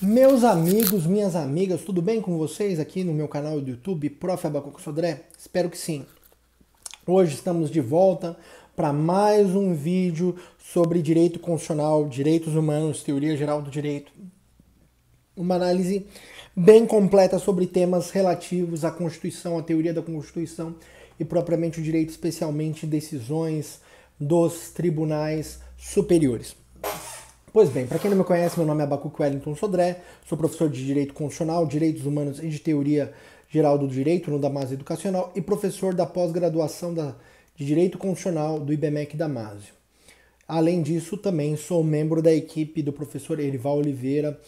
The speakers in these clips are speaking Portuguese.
Meus amigos, minhas amigas, tudo bem com vocês aqui no meu canal do YouTube, Prof. Abacuco Sodré? Espero que sim. Hoje estamos de volta para mais um vídeo sobre direito constitucional, direitos humanos, teoria geral do direito. Uma análise bem completa sobre temas relativos à Constituição, à teoria da Constituição e propriamente o direito, especialmente decisões dos tribunais superiores. Pois bem, para quem não me conhece, meu nome é Abacuco Wellington Sodré, sou professor de Direito Constitucional, Direitos Humanos e de Teoria Geral do Direito no Damásio Educacional e professor da pós-graduação de Direito Constitucional do IBMEC Damásio. Além disso, também sou membro da equipe do professor Erival Oliveira,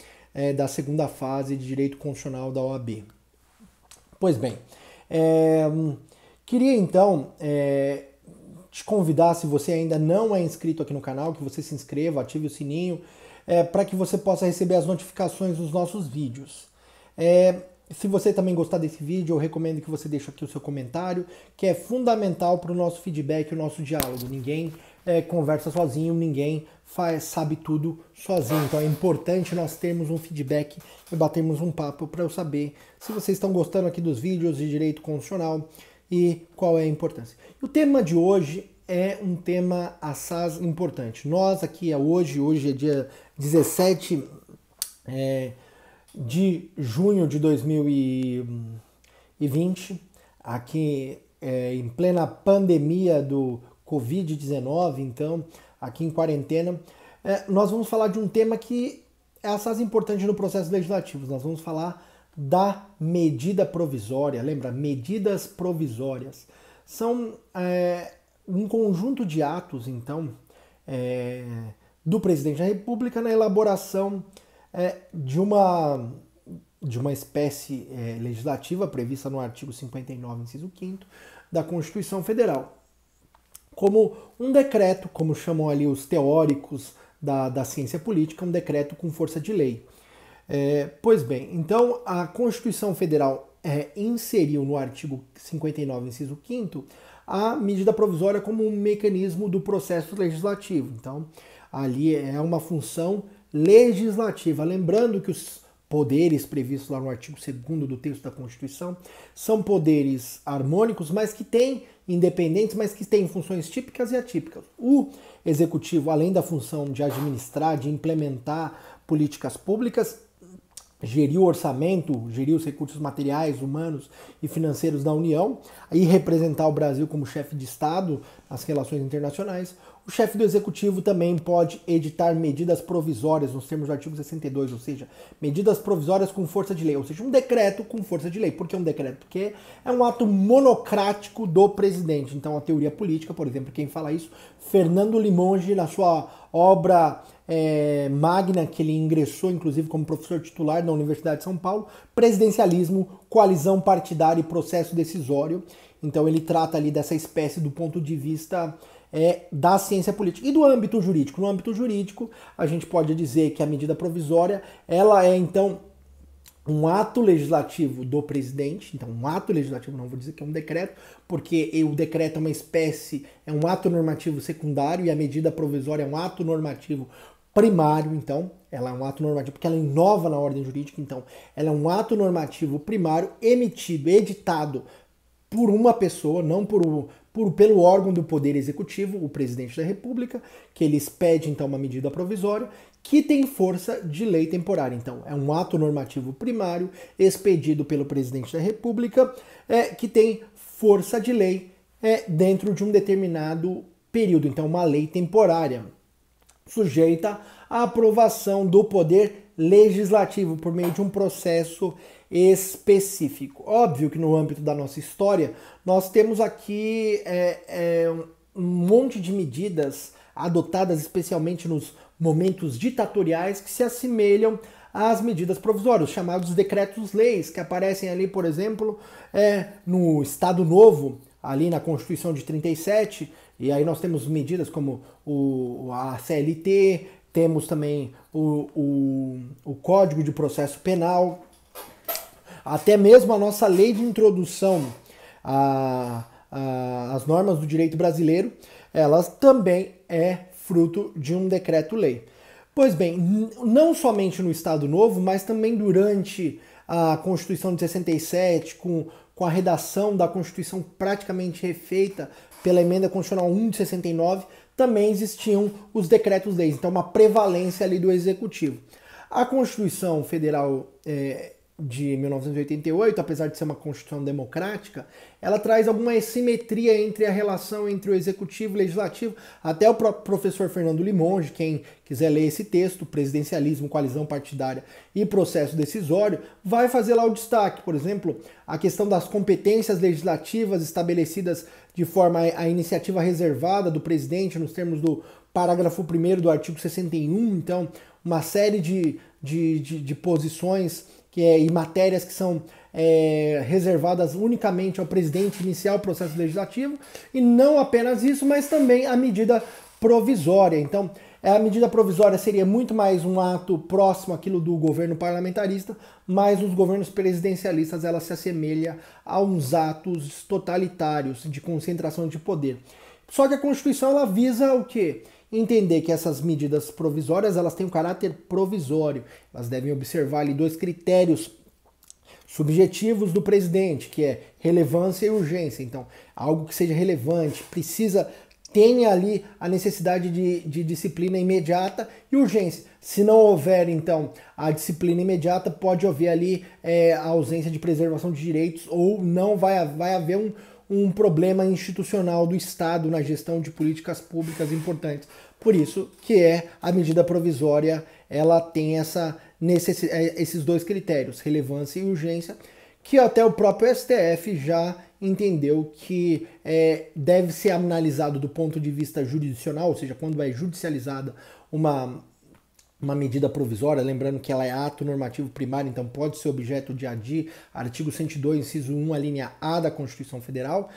da segunda fase de Direito Constitucional da OAB. Pois bem, queria então te convidar, se você ainda não é inscrito aqui no canal, que você se inscreva, ative o sininho, para que você possa receber as notificações dos nossos vídeos. Se você também gostar desse vídeo, eu recomendo que você deixe aqui o seu comentário, que é fundamental para o nosso feedback, o nosso diálogo. Ninguém conversa sozinho, ninguém sabe tudo sozinho. Então é importante nós termos um feedback e batermos um papo para eu saber se vocês estão gostando aqui dos vídeos de direito constitucional e qual é a importância. O tema de hoje é um tema assaz importante. Nós aqui hoje é dia 17 de junho de 2020, aqui em plena pandemia do Covid-19, então aqui em quarentena, nós vamos falar de um tema que é assaz importante no processo legislativo. Nós vamos falar da medida provisória. Lembra? Medidas provisórias são um conjunto de atos, então, do presidente da República na elaboração de uma espécie legislativa prevista no artigo 59, inciso 5º da Constituição Federal. Como um decreto, como chamam ali os teóricos da ciência política, um decreto com força de lei. Pois bem, então a Constituição Federal inseriu no artigo 59, inciso 5º, a medida provisória como um mecanismo do processo legislativo. Então, ali é uma função legislativa. Lembrando que os poderes previstos lá no artigo 2º do texto da Constituição são poderes harmônicos, mas que têm independentes, mas que têm funções típicas e atípicas. O Executivo, além da função de administrar, de implementar políticas públicas, gerir o orçamento, gerir os recursos materiais, humanos e financeiros da União e representar o Brasil como chefe de Estado nas relações internacionais. O chefe do Executivo também pode editar medidas provisórias nos termos do artigo 62, ou seja, medidas provisórias com força de lei, ou seja, um decreto com força de lei. Por que um decreto? Porque é um ato monocrático do presidente. Então, a teoria política, por exemplo, quem fala isso, Fernando Limonge, na sua obra magna, que ele ingressou inclusive como professor titular na Universidade de São Paulo, Presidencialismo, Coalizão Partidária e Processo Decisório. Então ele trata ali dessa espécie do ponto de vista da ciência política. E do âmbito jurídico? No âmbito jurídico, a gente pode dizer que a medida provisória, ela é então um ato legislativo do presidente. Então um ato legislativo, não vou dizer que é um decreto, porque o decreto é uma espécie, é um ato normativo secundário e a medida provisória é um ato normativo primário. Então ela é um ato normativo porque ela inova na ordem jurídica. Então ela é um ato normativo primário emitido, editado por uma pessoa, não pelo órgão do Poder Executivo, o Presidente da República, que ele expede então uma medida provisória que tem força de lei temporária. Então, é um ato normativo primário expedido pelo Presidente da República que tem força de lei dentro de um determinado período. Então, uma lei temporária sujeita à aprovação do Poder Legislativo por meio de um processo específico. Óbvio que no âmbito da nossa história, nós temos aqui um monte de medidas adotadas especialmente nos momentos ditatoriais que se assemelham às medidas provisórias, chamados decretos-leis, que aparecem ali, por exemplo, no Estado Novo, ali na Constituição de 37, e aí nós temos medidas como a CLT, temos também o Código de Processo Penal, até mesmo a nossa lei de introdução às normas do direito brasileiro, elas também fruto de um decreto-lei. Pois bem, não somente no Estado Novo, mas também durante a Constituição de 67, com a redação da Constituição praticamente refeita pela Emenda Constitucional 1 de 69, também existiam os decretos-leis, então uma prevalência ali do Executivo. A Constituição Federal de 1988, apesar de ser uma Constituição democrática, ela traz alguma assimetria entre a relação entre o Executivo e o Legislativo. Até o próprio professor Fernando Limonge, quem quiser ler esse texto, Presidencialismo, Coalizão Partidária e Processo Decisório, vai fazer lá o destaque. Por exemplo, a questão das competências legislativas estabelecidas de forma a iniciativa reservada do presidente nos termos do parágrafo 1º do artigo 61. Então, uma série de posições e matérias que são reservadas unicamente ao presidente iniciar o processo legislativo, e não apenas isso, mas também a medida provisória. Então, a medida provisória seria muito mais um ato próximo àquilo do governo parlamentarista, mas nos governos presidencialistas ela se assemelha a uns atos totalitários de concentração de poder. Só que a Constituição ela visa o quê? Entender que essas medidas provisórias elas têm um caráter provisório, elas devem observar ali dois critérios subjetivos do presidente, que é relevância e urgência. Então, algo que seja relevante, tenha ali a necessidade de disciplina imediata e urgência. Se não houver, então, a disciplina imediata, pode haver ali a ausência de preservação de direitos, ou não vai haver um problema institucional do Estado na gestão de políticas públicas importantes. Por isso que a medida provisória ela tem esses dois critérios, relevância e urgência, que até o próprio STF já entendeu que deve ser analisado do ponto de vista jurisdicional, ou seja, quando é judicializada uma medida provisória, lembrando que ela é ato normativo primário, então pode ser objeto de ADI, artigo 102, inciso 1, a linha A da Constituição Federal,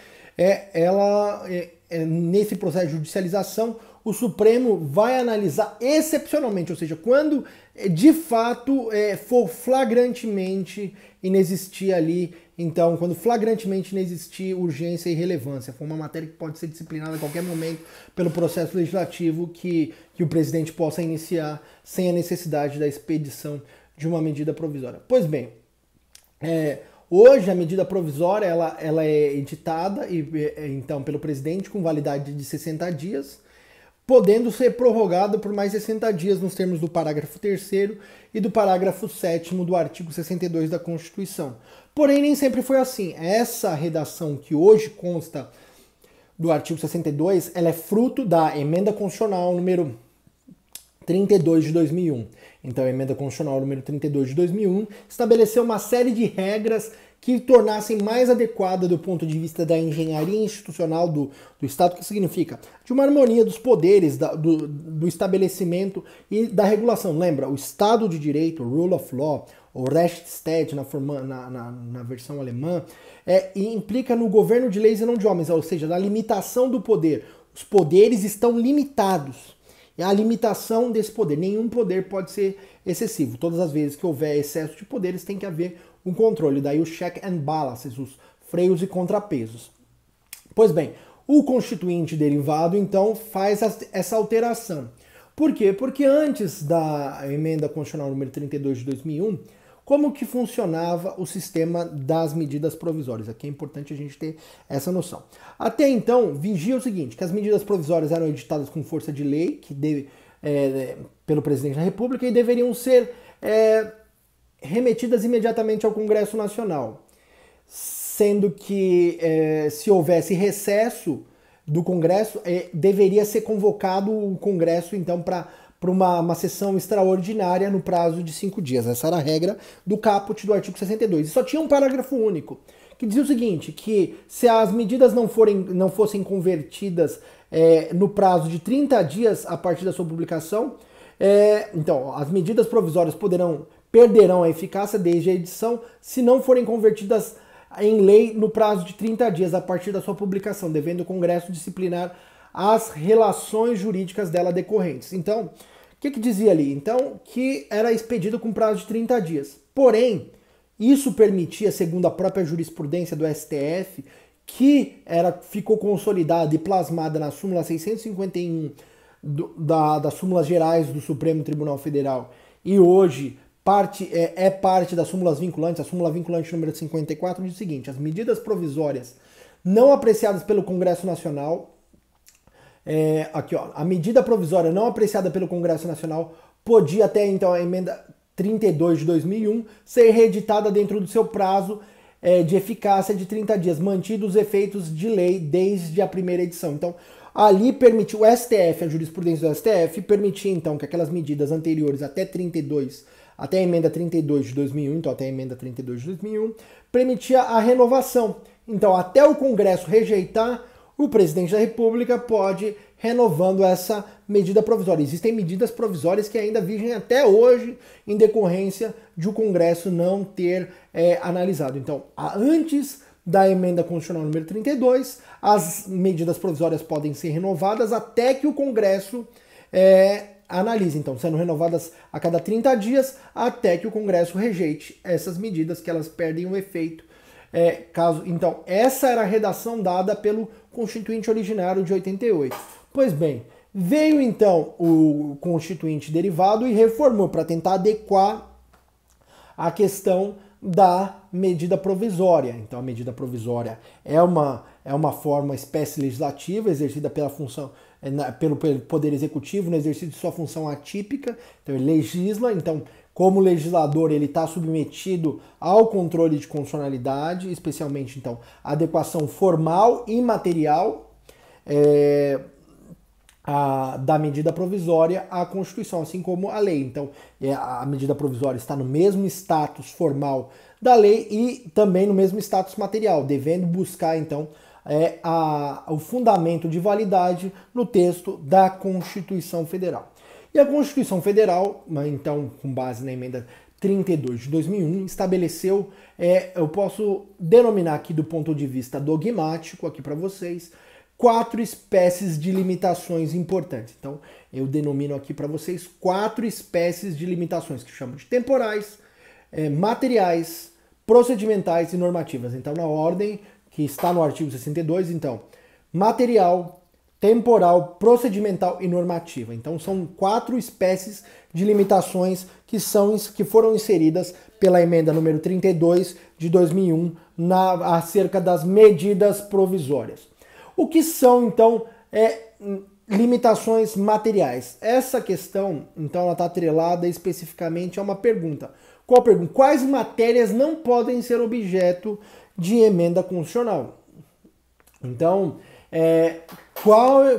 nesse processo de judicialização, o Supremo vai analisar excepcionalmente, ou seja, quando de fato for flagrantemente inexistir ali, então, quando flagrantemente inexistir urgência e relevância, for uma matéria que pode ser disciplinada a qualquer momento pelo processo legislativo que o presidente possa iniciar sem a necessidade da expedição de uma medida provisória. Pois bem, hoje a medida provisória ela é editada então pelo presidente com validade de 60 dias, podendo ser prorrogado por mais 60 dias nos termos do parágrafo 3º e do parágrafo 7º do artigo 62 da Constituição. Porém, nem sempre foi assim. Essa redação que hoje consta do artigo 62, ela é fruto da Emenda Constitucional número 32 de 2001. Então, a Emenda Constitucional número 32 de 2001 estabeleceu uma série de regras que tornassem mais adequada do ponto de vista da engenharia institucional do Estado, que significa de uma harmonia dos poderes, do estabelecimento e da regulação. Lembra, o Estado de Direito, Rule of Law, ou Rechtsstaat na versão alemã, implica no governo de leis e não de homens, ou seja, na limitação do poder. Os poderes estão limitados. E a limitação desse poder, nenhum poder pode ser excessivo. Todas as vezes que houver excesso de poderes tem que haver um controle, daí os check and balances, os freios e contrapesos. Pois bem, o Constituinte derivado então faz essa alteração. Por quê? Porque antes da Emenda Constitucional número 32 de 2001, como que funcionava o sistema das medidas provisórias? Aqui é importante a gente ter essa noção. Até então, vigia o seguinte, que as medidas provisórias eram editadas com força de lei, pelo presidente da República, e deveriam ser remetidas imediatamente ao Congresso Nacional, sendo que se houvesse recesso do Congresso, deveria ser convocado o Congresso então para uma sessão extraordinária no prazo de 5 dias. Essa era a regra do caput do artigo 62. E só tinha um parágrafo único, que dizia o seguinte, que se as medidas não fossem convertidas no prazo de 30 dias a partir da sua publicação, então as medidas provisórias perderão a eficácia desde a edição se não forem convertidas em lei no prazo de 30 dias a partir da sua publicação, devendo o Congresso disciplinar as relações jurídicas dela decorrentes. Então, o que dizia ali? Então, que era expedido com prazo de 30 dias. Porém, isso permitia, segundo a própria jurisprudência do STF, que ficou consolidada e plasmada na súmula 651 das súmulas gerais do Supremo Tribunal Federal e hoje é parte das súmulas vinculantes, a súmula vinculante número 54 diz o seguinte: as medidas provisórias não apreciadas pelo Congresso Nacional, a medida provisória não apreciada pelo Congresso Nacional podia até então a emenda 32 de 2001 ser reeditada dentro do seu prazo de eficácia de 30 dias, mantidos os efeitos de lei desde a primeira edição. Então, ali permitiu o STF, a jurisprudência do STF, permitia então que aquelas medidas anteriores até a emenda 32 de 2001, então até a emenda 32 de 2001, permitia a renovação. Então, até o Congresso rejeitar, o presidente da República pode renovando essa medida provisória. Existem medidas provisórias que ainda vigem até hoje em decorrência de o Congresso não ter analisado. Então, antes da emenda constitucional número 32, as medidas provisórias podem ser renovadas até que o Congresso analise. Então, sendo renovadas a cada 30 dias, até que o Congresso rejeite essas medidas, que elas perdem o efeito. Então, essa era a redação dada pelo Constituinte originário de 88. Pois bem, veio então o Constituinte derivado e reformou para tentar adequar a questão da medida provisória. Então, a medida provisória é uma forma, espécie legislativa exercida pela função, pelo Poder Executivo no exercício de sua função atípica. Então, ele legisla. Então, como legislador, ele está submetido ao controle de constitucionalidade, especialmente, então, a adequação formal e material da medida provisória à Constituição, assim como a lei. Então, a medida provisória está no mesmo status formal da lei e também no mesmo status material, devendo buscar, então, o fundamento de validade no texto da Constituição Federal. E a Constituição Federal, então, com base na emenda 32 de 2001, estabeleceu, eu posso denominar aqui do ponto de vista dogmático, aqui para vocês, 4 espécies de limitações importantes. Então, eu denomino aqui para vocês 4 espécies de limitações, que chamam de temporais, materiais, procedimentais e normativas. Então, na ordem que está no artigo 62, então, material, temporal, procedimental e normativa. Então, são 4 espécies de limitações que foram inseridas pela emenda número 32 de 2001 acerca das medidas provisórias. O que são, então, limitações materiais? Essa questão, então, ela está atrelada especificamente a uma pergunta. Qual pergunta? Quais matérias não podem ser objeto de emenda constitucional? Então,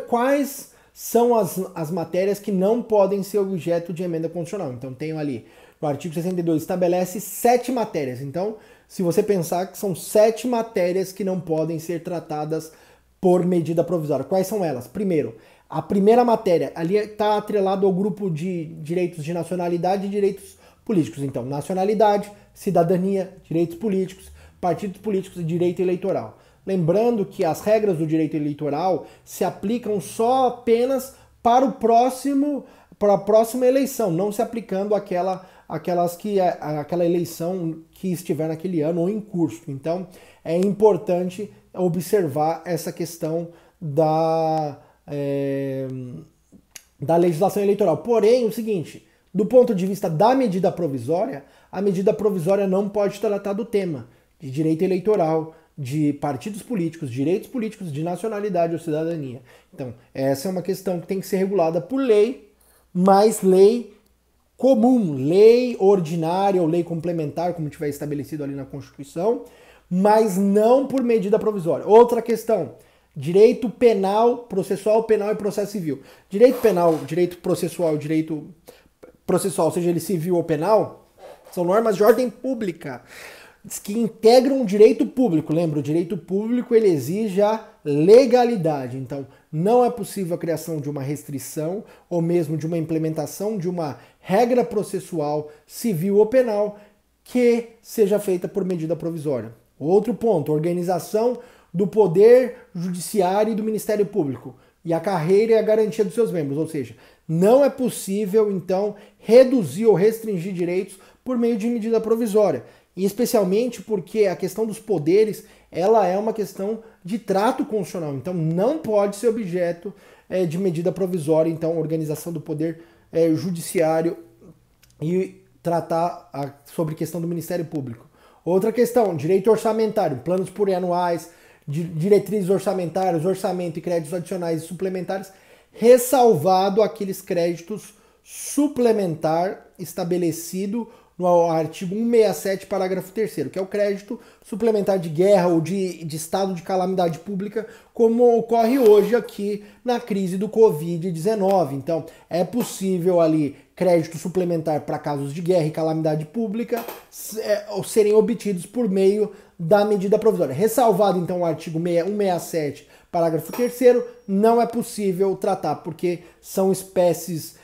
quais são as matérias que não podem ser objeto de emenda constitucional? Então, tenho ali, no artigo 62, estabelece 7 matérias. Então, se você pensar que são 7 matérias que não podem ser tratadas por medida provisória. Quais são elas? Primeiro, a primeira matéria, ali está atrelado ao grupo de direitos de nacionalidade e direitos políticos. Então, nacionalidade, cidadania, direitos políticos, partidos políticos e direito eleitoral. Lembrando que as regras do direito eleitoral se aplicam só apenas para a próxima eleição, não se aplicando aquela eleição que estiver naquele ano ou em curso. Então, é importante observar essa questão da legislação eleitoral. Porém, o seguinte, do ponto de vista da medida provisória, a medida provisória não pode tratar do tema de direito eleitoral, de partidos políticos, direitos políticos, de nacionalidade ou cidadania. Então, essa é uma questão que tem que ser regulada por lei, mas lei comum, lei ordinária ou lei complementar, como tiver estabelecido ali na Constituição, mas não por medida provisória. Outra questão, direito penal, processual, penal e processo civil. Direito penal, direito processual, seja ele civil ou penal, são normas de ordem pública que integram o direito público. Lembra, o direito público ele exige a legalidade. Então, não é possível a criação de uma restrição ou mesmo de uma implementação de uma regra processual civil ou penal que seja feita por medida provisória. Outro ponto, organização do Poder Judiciário e do Ministério Público e a carreira e a garantia dos seus membros. Ou seja, não é possível, então, reduzir ou restringir direitos por meio de medida provisória. E especialmente porque a questão dos poderes, ela é uma questão de trato constitucional. Então, não pode ser objeto de medida provisória, então organização do poder judiciário e tratar sobre questão do Ministério Público. Outra questão, direito orçamentário, planos plurianuais, diretrizes orçamentárias, orçamento e créditos adicionais e suplementares, ressalvado aqueles créditos suplementar estabelecido no artigo 167, parágrafo 3º, que é o crédito suplementar de guerra ou de estado de calamidade pública, como ocorre hoje aqui na crise do Covid-19. Então, é possível ali crédito suplementar para casos de guerra e calamidade pública serem obtidos por meio da medida provisória. Ressalvado, então, o artigo 167, parágrafo 3º, não é possível tratar, porque são espécies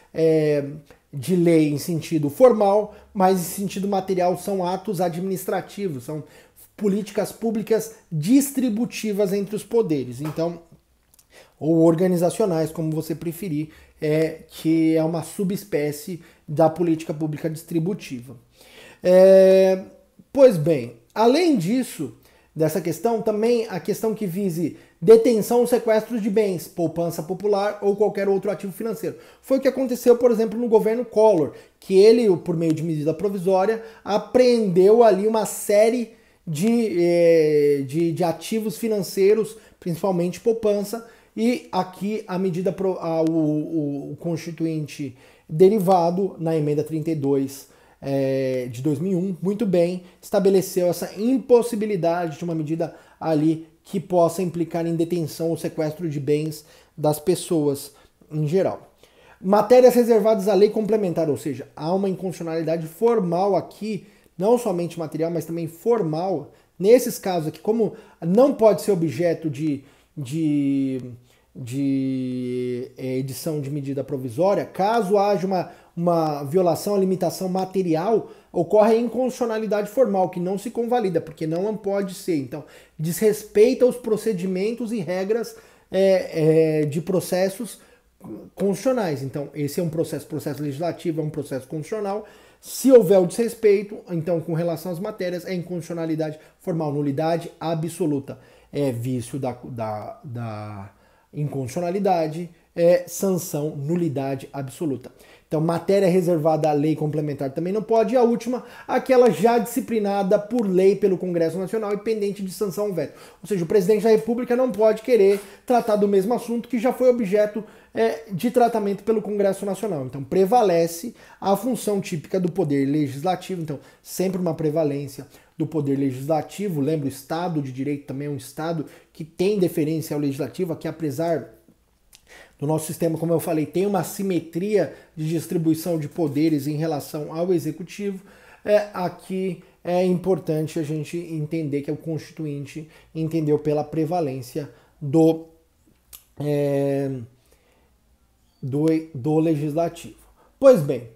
de lei em sentido formal, mas em sentido material são atos administrativos, são políticas públicas distributivas entre os poderes, então, ou organizacionais, como você preferir, que é uma subespécie da política pública distributiva. Pois bem, além disso, dessa questão, também a questão que vise detenção ou sequestro de bens, poupança popular ou qualquer outro ativo financeiro. Foi o que aconteceu, por exemplo, no governo Collor, que ele, por meio de medida provisória, apreendeu ali uma série de ativos financeiros, principalmente poupança, e aqui a medida, o constituinte derivado na emenda 32 de 2001, muito bem, estabeleceu essa impossibilidade de uma medida ali que possa implicar em detenção ou sequestro de bens das pessoas em geral. Matérias reservadas à lei complementar, ou seja, há uma inconstitucionalidade formal aqui, não somente material, mas também formal. Nesses casos aqui, como não pode ser objeto de edição de medida provisória, caso haja uma violação, a limitação material, ocorre a inconstitucionalidade formal, que não se convalida, porque não pode ser. Então, desrespeita os procedimentos e regras de processos constitucionais. Então, esse é um processo legislativo, é um processo constitucional. Se houver o desrespeito, então, com relação às matérias, é inconstitucionalidade formal, nulidade absoluta. É vício da inconstitucionalidade, sanção, nulidade absoluta. Então, matéria reservada à lei complementar também não pode. E a última, aquela já disciplinada por lei pelo Congresso Nacional e pendente de sanção ou veto. Ou seja, o presidente da República não pode querer tratar do mesmo assunto que já foi objeto de tratamento pelo Congresso Nacional. Então, prevalece a função típica do poder legislativo. Então, sempre uma prevalência do poder legislativo. Lembra, o Estado de Direito também é um Estado que tem deferência ao legislativo, que apesar do nosso sistema, como eu falei, tem uma simetria de distribuição de poderes em relação ao executivo. Aqui é importante a gente entender que o Constituinte entendeu pela prevalência do legislativo. Pois bem,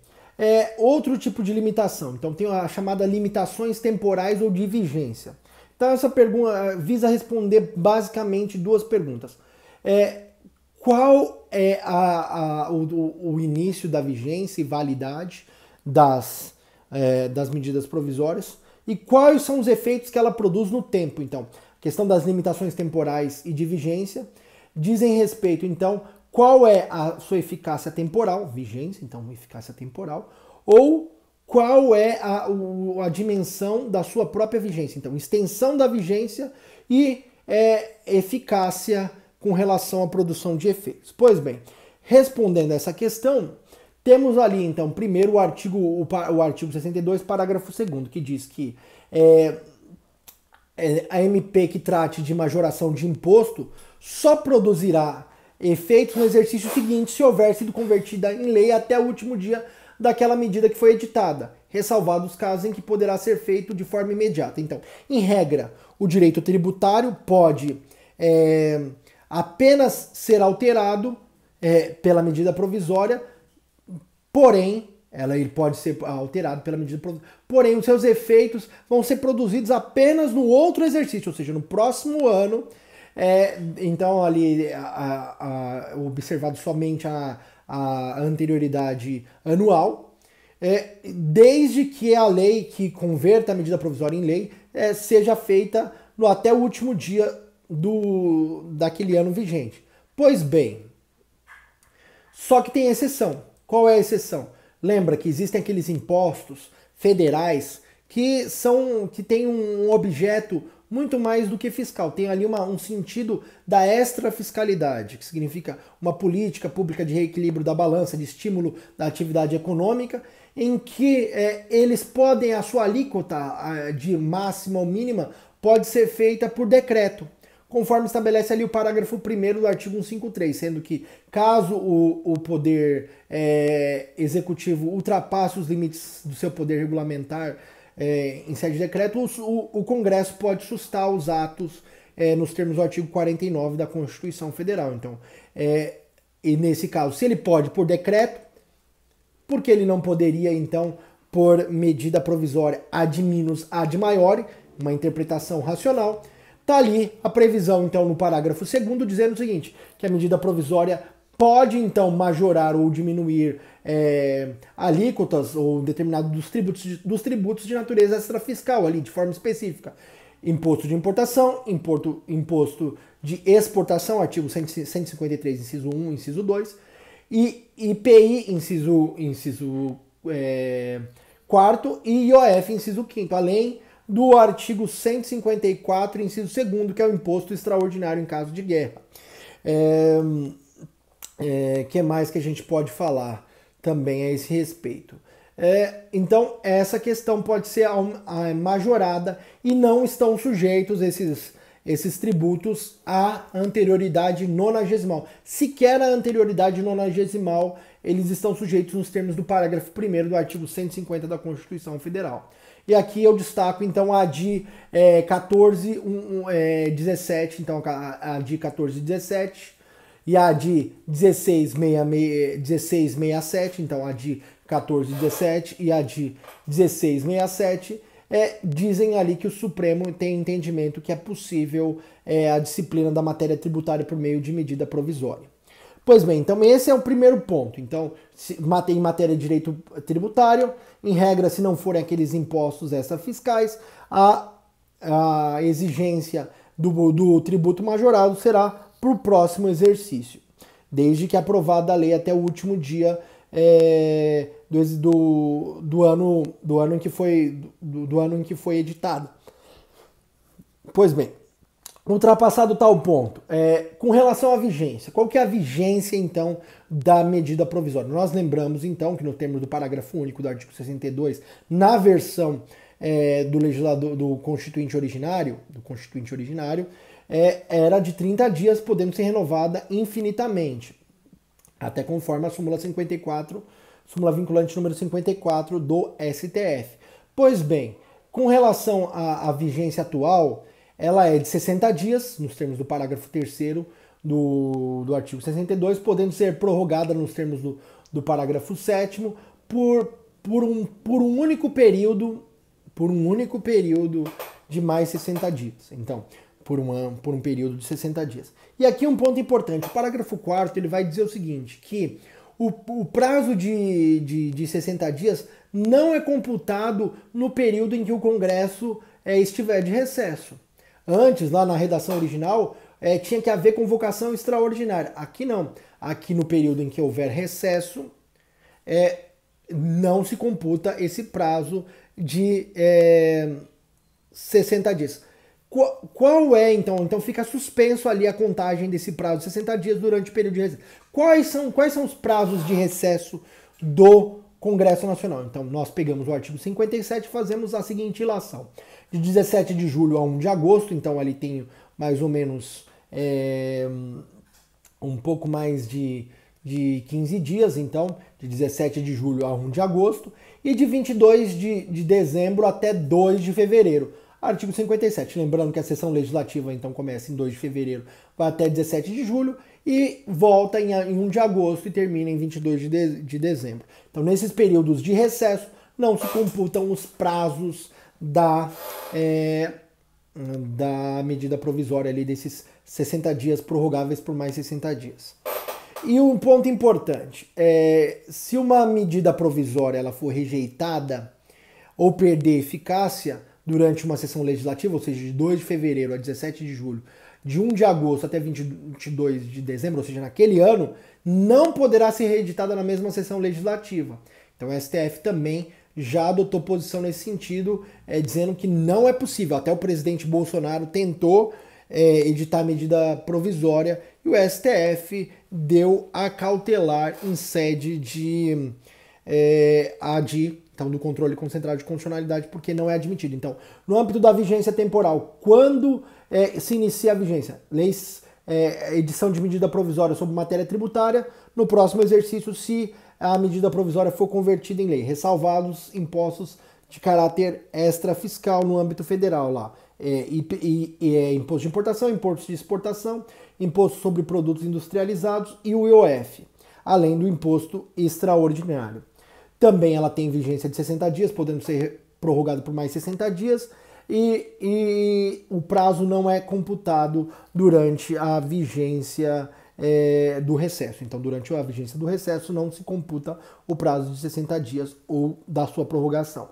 outro tipo de limitação. Então tem a chamada limitações temporais ou de vigência. Então essa pergunta visa responder basicamente duas perguntas. Qual é o início da vigência e validade das medidas provisórias e quais são os efeitos que ela produz no tempo? Então, a questão das limitações temporais e de vigência dizem respeito, então, qual é a sua eficácia temporal, vigência, então, eficácia temporal, ou qual é a dimensão da sua própria vigência. Então, extensão da vigência e eficácia com relação à produção de efeitos. Pois bem, respondendo a essa questão, temos ali, então, primeiro o artigo 62, parágrafo 2º, que diz que a MP que trate de majoração de imposto só produzirá efeitos no exercício seguinte se houver sido convertida em lei até o último dia daquela medida que foi editada, ressalvados os casos em que poderá ser feito de forma imediata. Então, em regra, o direito tributário pode apenas ser alterado pela medida provisória, porém, ele pode ser alterado pela medida provisória, porém os seus efeitos vão ser produzidos apenas no outro exercício, ou seja, no próximo ano. Então, ali, observado somente a anterioridade anual, desde que a lei que converta a medida provisória em lei seja feita até o último dia daquele ano vigente. Pois bem, Só que tem exceção. Qual é a exceção? Lembra que existem aqueles impostos federais que têm um objeto muito mais do que fiscal. Tem ali um sentido da extrafiscalidade, que significa uma política pública de reequilíbrio da balança, de estímulo da atividade econômica, em que eles podem, a sua alíquota de máxima ou mínima pode ser feita por decreto, conforme estabelece ali o parágrafo 1º do artigo 153, sendo que caso o poder executivo ultrapasse os limites do seu poder regulamentar em sede de decreto, o Congresso pode sustar os atos nos termos do artigo 49 da Constituição Federal. Então, e nesse caso, se ele pode por decreto, por que ele não poderia, então, por medida provisória ad minus ad maiore, uma interpretação racional? Está ali a previsão, então, no parágrafo 2º, dizendo o seguinte, que a medida provisória pode, então, majorar ou diminuir alíquotas ou determinado dos tributos de natureza extrafiscal, ali, de forma específica. Imposto de importação, imposto de exportação, artigo 153, inciso 1, inciso 2, e IPI, inciso 4º, e IOF, inciso 5º, além do artigo 154, inciso 2º, que é o imposto extraordinário em caso de guerra. Que mais que a gente pode falar também a esse respeito? Então, essa questão pode ser majorada e não estão sujeitos esses tributos à anterioridade nonagesimal. Sequer a anterioridade nonagesimal, eles estão sujeitos nos termos do parágrafo 1º do artigo 150 da Constituição Federal. E aqui eu destaco, então, a ADI 1417, então a ADI 1417 e a ADI 1667, então a ADI 1417 e a ADI 1667, dizem ali que o Supremo tem entendimento que é possível a disciplina da matéria tributária por meio de medida provisória. Pois bem, então esse é o primeiro ponto. Então, em matéria de direito tributário, em regra, se não forem aqueles impostos extrafiscais, a exigência do tributo majorado será para o próximo exercício, desde que aprovada a lei até o último dia do ano em que foi editado. Pois bem, ultrapassado tal ponto, com relação à vigência, qual que é a vigência, então, da medida provisória? Nós lembramos, então, que no termo do parágrafo único do artigo 62, na versão do Constituinte originário, era de 30 dias, podendo ser renovada infinitamente, até conforme a súmula 54, súmula vinculante número 54 do STF. Pois bem, com relação à vigência atual, ela é de 60 dias, nos termos do parágrafo 3º do artigo 62, podendo ser prorrogada nos termos do parágrafo 7º por um único período de mais 60 dias. Então, por um período de 60 dias. E aqui um ponto importante, o parágrafo 4º ele vai dizer o seguinte, que o prazo de 60 dias não é computado no período em que o Congresso estiver de recesso. Antes, lá na redação original, tinha que haver convocação extraordinária. Aqui não. Aqui no período em que houver recesso, não se computa esse prazo de 60 dias. Qual é, então? Então fica suspenso ali a contagem desse prazo de 60 dias durante o período de recesso. Quais são os prazos de recesso do Congresso Nacional? Então nós pegamos o artigo 57 e fazemos a seguinte ilação. De 17 de julho a 1 de agosto, então ali tem mais ou menos um pouco mais de 15 dias, então, de 17 de julho a 1 de agosto, e de 22 de dezembro até 2 de fevereiro. Artigo 57, lembrando que a sessão legislativa então começa em 2 de fevereiro, vai até 17 de julho e volta em 1 de agosto e termina em 22 de dezembro. Então, nesses períodos de recesso, não se computam os prazos da medida provisória ali, desses 60 dias prorrogáveis por mais 60 dias. E um ponto importante, se uma medida provisória ela for rejeitada ou perder eficácia durante uma sessão legislativa, ou seja, de 2 de fevereiro a 17 de julho, de 1 de agosto até 22 de dezembro, ou seja, naquele ano, não poderá ser reeditada na mesma sessão legislativa. Então o STF também já adotou posição nesse sentido, dizendo que não é possível. Até o presidente Bolsonaro tentou editar a medida provisória e o STF deu a cautelar em sede de ADI, então do controle concentrado de constitucionalidade, porque não é admitido. Então, no âmbito da vigência temporal, quando se inicia a vigência? Leis, edição de medida provisória sobre matéria tributária, no próximo exercício, se a medida provisória for convertida em lei, ressalvados impostos de caráter extrafiscal no âmbito federal lá. Imposto de importação, imposto de exportação, imposto sobre produtos industrializados e o IOF, além do imposto extraordinário. Também ela tem vigência de 60 dias, podendo ser prorrogado por mais 60 dias, e o prazo não é computado durante a vigência do recesso. Então, durante a vigência do recesso, não se computa o prazo de 60 dias ou da sua prorrogação.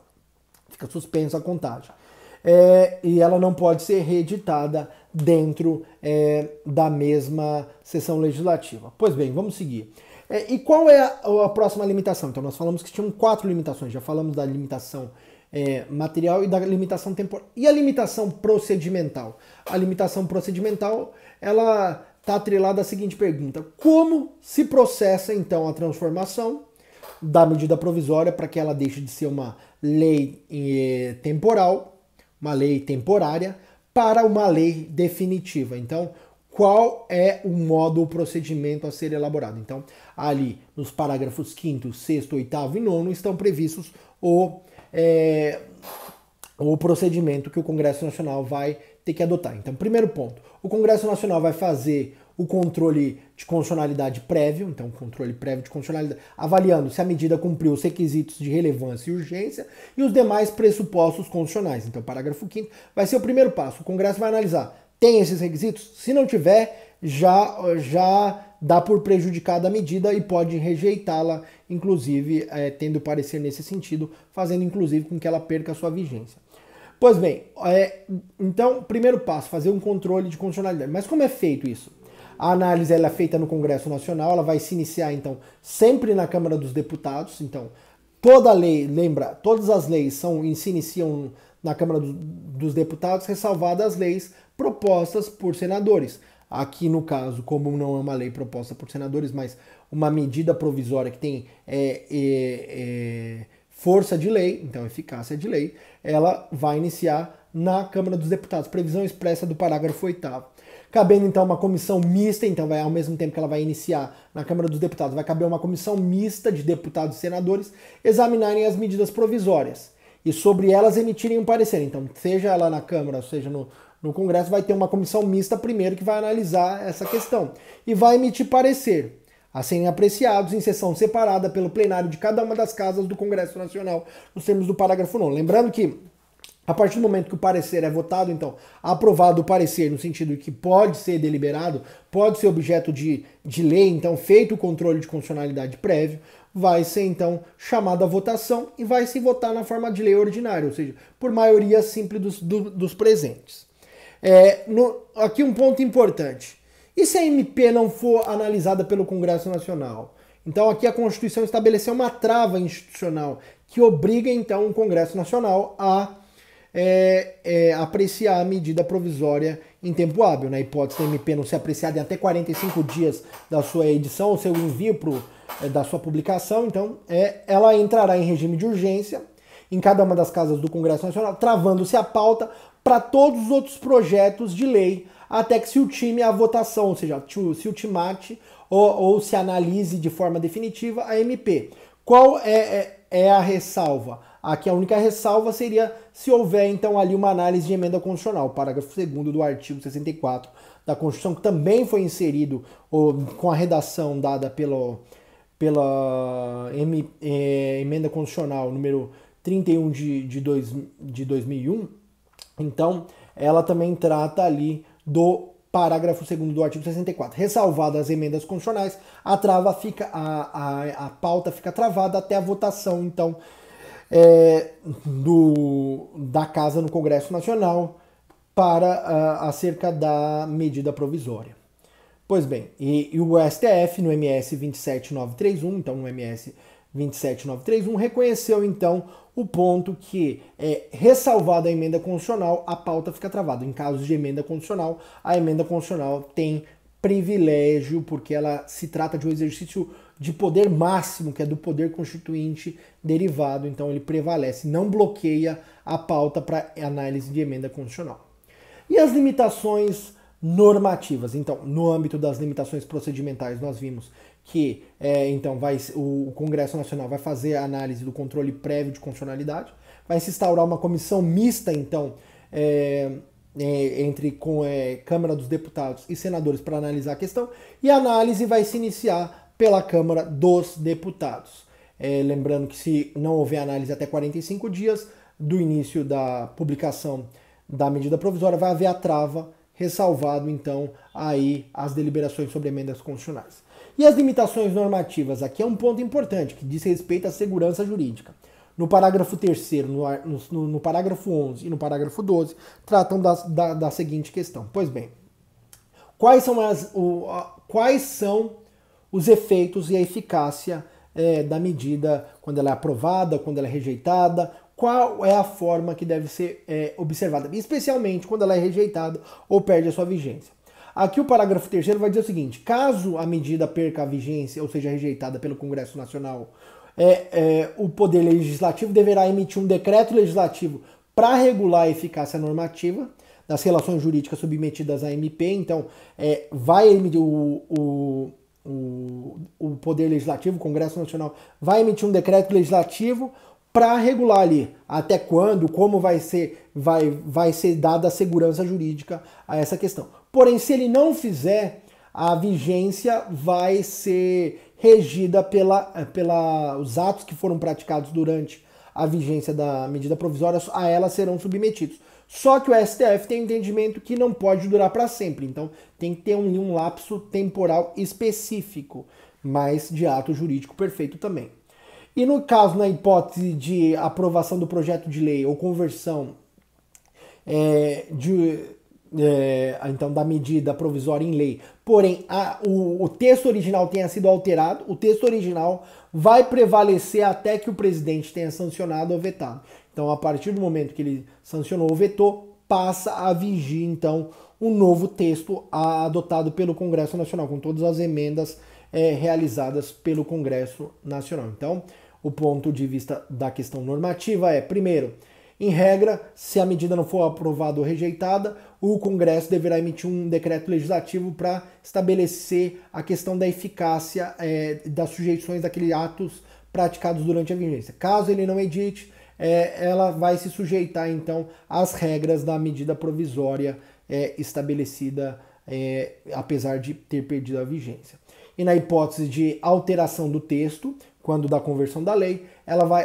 Fica suspensa a contagem. E ela não pode ser reeditada dentro da mesma sessão legislativa. Pois bem, vamos seguir. E qual é a próxima limitação? Então, nós falamos que tinham 4 limitações. Já falamos da limitação material e da limitação temporal. E a limitação procedimental? A limitação procedimental, ela está atrelada à seguinte pergunta: como se processa, então, a transformação da medida provisória para que ela deixe de ser uma lei temporal, uma lei temporária, para uma lei definitiva? Então, qual é o modo, o procedimento a ser elaborado? Então, ali nos parágrafos 5º, 6º, 8º e 9º estão previstos o procedimento que o Congresso Nacional vai ter que adotar. Então, primeiro ponto, o Congresso Nacional vai fazer o controle de constitucionalidade prévio, então controle prévio de constitucionalidade, avaliando se a medida cumpriu os requisitos de relevância e urgência e os demais pressupostos constitucionais. Então, parágrafo 5º vai ser o primeiro passo. O Congresso vai analisar, tem esses requisitos? Se não tiver, já dá por prejudicada a medida e pode rejeitá-la, inclusive tendo parecer nesse sentido, fazendo inclusive com que ela perca a sua vigência. Pois bem, então, primeiro passo, fazer um controle de constitucionalidade. Mas como é feito isso? A análise ela é feita no Congresso Nacional, ela vai se iniciar, então, sempre na Câmara dos Deputados. Então, toda lei, lembra, todas as leis se iniciam na Câmara dos Deputados, ressalvadas as leis propostas por senadores. Aqui, no caso, como não é uma lei proposta por senadores, mas uma medida provisória que tem força de lei, então eficácia de lei, ela vai iniciar na Câmara dos Deputados, previsão expressa do parágrafo 8º. Cabendo então uma comissão mista, então ao mesmo tempo que ela vai iniciar na Câmara dos Deputados, vai caber uma comissão mista de deputados e senadores examinarem as medidas provisórias e sobre elas emitirem um parecer. Então, seja ela na Câmara, seja no Congresso, vai ter uma comissão mista primeiro que vai analisar essa questão e vai emitir parecer a serem apreciados em sessão separada pelo plenário de cada uma das casas do Congresso Nacional, nos termos do parágrafo 9º. Lembrando que, a partir do momento que o parecer é votado, então, aprovado o parecer no sentido de que pode ser deliberado, pode ser objeto de lei, então, feito o controle de constitucionalidade prévio, vai ser, então, chamada a votação e vai se votar na forma de lei ordinária, ou seja, por maioria simples dos presentes. Aqui um ponto importante. E se a MP não for analisada pelo Congresso Nacional? Então, aqui a Constituição estabeleceu uma trava institucional que obriga, então, o Congresso Nacional a apreciar a medida provisória em tempo hábil. Na hipótese da MP não ser apreciada em até 45 dias da sua edição, ou seu envio da sua publicação, então ela entrará em regime de urgência em cada uma das casas do Congresso Nacional, travando-se a pauta para todos os outros projetos de lei, até que se ultime a votação, ou seja, se ultimate ou se analise de forma definitiva a MP. Qual é a ressalva? Aqui a única ressalva seria se houver, então, ali uma análise de emenda constitucional, parágrafo 2º do artigo 64 da Constituição, que também foi inserido com a redação dada pela emenda constitucional número 31 de 2001. Então, ela também trata ali do parágrafo 2º do artigo 64. Ressalvadas as emendas constitucionais, a pauta fica travada até a votação, então, da casa no Congresso Nacional, para acerca da medida provisória. Pois bem, e o STF no MS 27931, então no MS 27931, reconheceu então o ponto que, ressalvada a emenda constitucional, a pauta fica travada. Em casos de emenda constitucional, a emenda constitucional tem privilégio, porque ela se trata de um exercício de poder máximo, que é do poder constituinte derivado, então ele prevalece, não bloqueia a pauta para análise de emenda constitucional. E as limitações normativas? Então, no âmbito das limitações procedimentais, nós vimos que então o Congresso Nacional vai fazer a análise do controle prévio de constitucionalidade, vai se instaurar uma comissão mista, então, entre Câmara dos Deputados e senadores para analisar a questão, e a análise vai se iniciar pela Câmara dos Deputados. Lembrando que se não houver análise até 45 dias do início da publicação da medida provisória, vai haver a trava, ressalvado então aí as deliberações sobre emendas constitucionais. E as limitações normativas, aqui é um ponto importante, que diz respeito à segurança jurídica. No parágrafo 3º, no parágrafo 11 e no parágrafo 12, tratam da seguinte questão. Pois bem, quais são os efeitos e a eficácia da medida quando ela é aprovada, quando ela é rejeitada, qual é a forma que deve ser observada, especialmente quando ela é rejeitada ou perde a sua vigência. Aqui o parágrafo 3º vai dizer o seguinte: caso a medida perca a vigência ou seja rejeitada pelo Congresso Nacional, o Poder Legislativo deverá emitir um decreto legislativo para regular a eficácia normativa das relações jurídicas submetidas à MP. Então, vai emitir o Poder Legislativo, o Congresso Nacional, vai emitir um decreto legislativo para regular ali até quando, como vai ser dada a segurança jurídica a essa questão. Porém, se ele não fizer, a vigência vai ser regida pelos atos que foram praticados durante a vigência da medida provisória, a ela serão submetidos. Só que o STF tem um entendimento que não pode durar para sempre, então tem que ter um lapso temporal específico, mas de ato jurídico perfeito também. E no caso, na hipótese de aprovação do projeto de lei ou conversão então da medida provisória em lei, porém o texto original tenha sido alterado, o texto original vai prevalecer até que o presidente tenha sancionado ou vetado. Então, a partir do momento que ele sancionou ou vetou, passa a vigir, então, um novo texto adotado pelo Congresso Nacional, com todas as emendas realizadas pelo Congresso Nacional. Então, o ponto de vista da questão normativa primeiro, em regra, se a medida não for aprovada ou rejeitada, o Congresso deverá emitir um decreto legislativo para estabelecer a questão da eficácia das sujeições daqueles atos praticados durante a vigência. Caso ele não edite, ela vai se sujeitar, então, às regras da medida provisória estabelecida, apesar de ter perdido a vigência. E na hipótese de alteração do texto, quando da conversão da lei,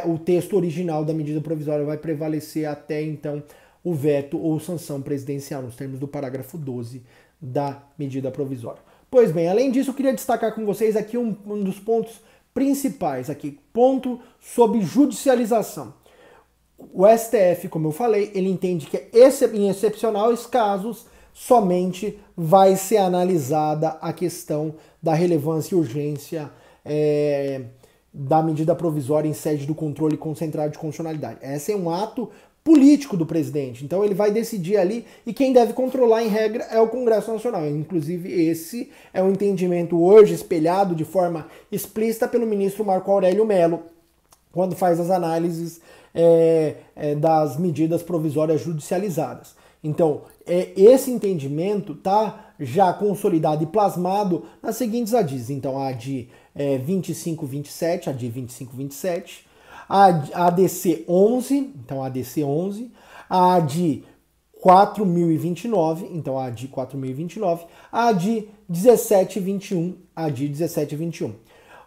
o texto original da medida provisória vai prevalecer até, então, o veto ou sanção presidencial, nos termos do parágrafo 12 da medida provisória. Pois bem, além disso, eu queria destacar com vocês aqui um dos pontos principais, aqui, ponto sobre judicialização. O STF, como eu falei, ele entende que em excepcionais casos, somente vai ser analisada a questão da relevância e urgência da medida provisória em sede do controle concentrado de constitucionalidade. Esse é um ato político do presidente, então ele vai decidir ali e quem deve controlar em regra é o Congresso Nacional. Inclusive esse é um entendimento hoje espelhado de forma explícita pelo ministro Marco Aurélio Mello, quando faz as análises das medidas provisórias judicializadas. Então, esse entendimento está já consolidado e plasmado nas seguintes ADIs. Então, a ADI 2527, a ADI 2527, a ADC 11, então a ADC 11, a ADI 4029, então a ADI 4029, a ADI 1721, a ADI 1721.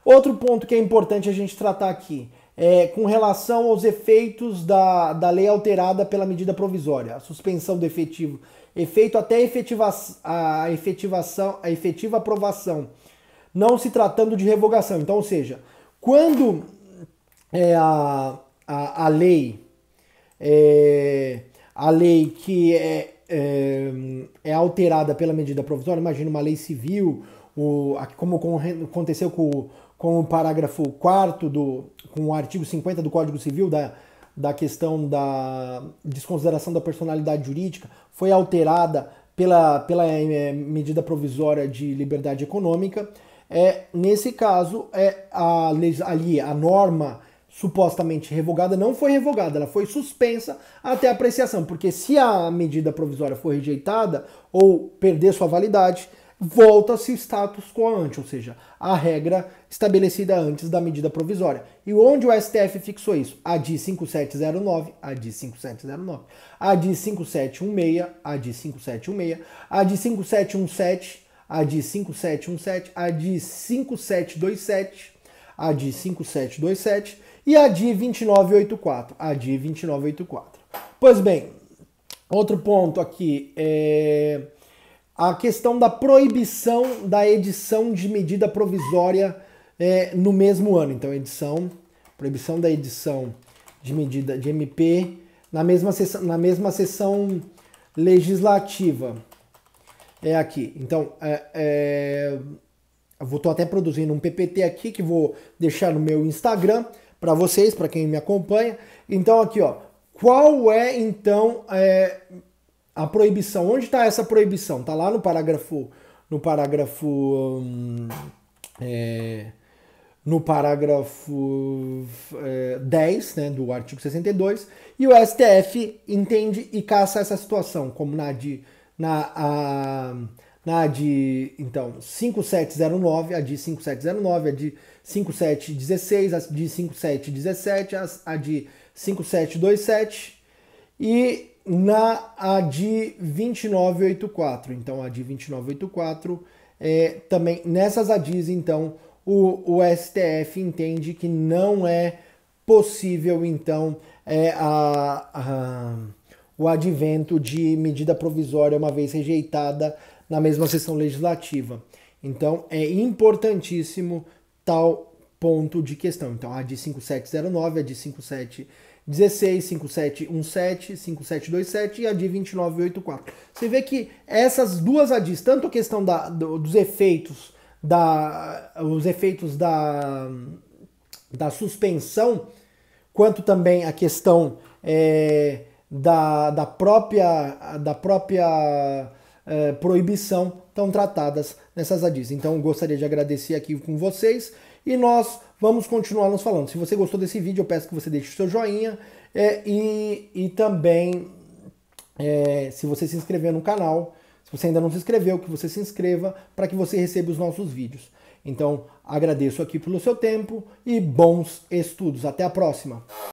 Outro ponto que é importante a gente tratar aqui com relação aos efeitos da lei alterada pela medida provisória, a suspensão do efetivo, efeito até a efetiva aprovação, não se tratando de revogação. Então, ou seja, quando a lei que é alterada pela medida provisória, imagina uma lei civil, como aconteceu com o parágrafo 4º, com o artigo 50 do Código Civil, da questão da desconsideração da personalidade jurídica, foi alterada pela medida provisória de liberdade econômica. Nesse caso, a norma supostamente revogada não foi revogada, ela foi suspensa até apreciação, porque se a medida provisória for rejeitada ou perder sua validade, volta-se o status quo ante, ou seja, a regra estabelecida antes da medida provisória. E onde o STF fixou isso? A DI 5709, a DI 5709, a DI 5716, a DI 5716, a DI 5717, a DI 5717, a DI 5727, a DI 5727 e a DI 2984, a DI 2984. Pois bem, outro ponto aqui é a questão da proibição da edição de medida provisória no mesmo ano. Então, proibição da edição de medida de MP na mesma sessão legislativa. É aqui. Então, eu estou até produzindo um PPT aqui que vou deixar no meu Instagram para vocês, para quem me acompanha. Então, aqui, ó, qual é então a proibição? Onde está essa proibição? Está lá no parágrafo 10, né, do artigo 62, e o STF entende e caça essa situação, como na ADI, então, 5709, a DI 5709, a DI 5716, a DI 5717, a DI 5727 e na ADI 2984. Então, a ADI 2984, também nessas ADIs, então, o STF entende que não é possível, então, o advento de medida provisória uma vez rejeitada na mesma sessão legislativa. Então, é importantíssimo tal ponto de questão. Então, a ADI 5709, a ADI 5716, 5717, 5727 e a ADI 2984. Você vê que essas duas ADIs, tanto a questão dos efeitos da suspensão, quanto também a questão da própria proibição, estão tratadas nessas ADIs. Então, eu gostaria de agradecer aqui com vocês e nós vamos continuar nos falando. Se você gostou desse vídeo, eu peço que você deixe o seu joinha e também, se você se inscrever no canal, se você ainda não se inscreveu, que você se inscreva para que você receba os nossos vídeos. Então, agradeço aqui pelo seu tempo e bons estudos. Até a próxima!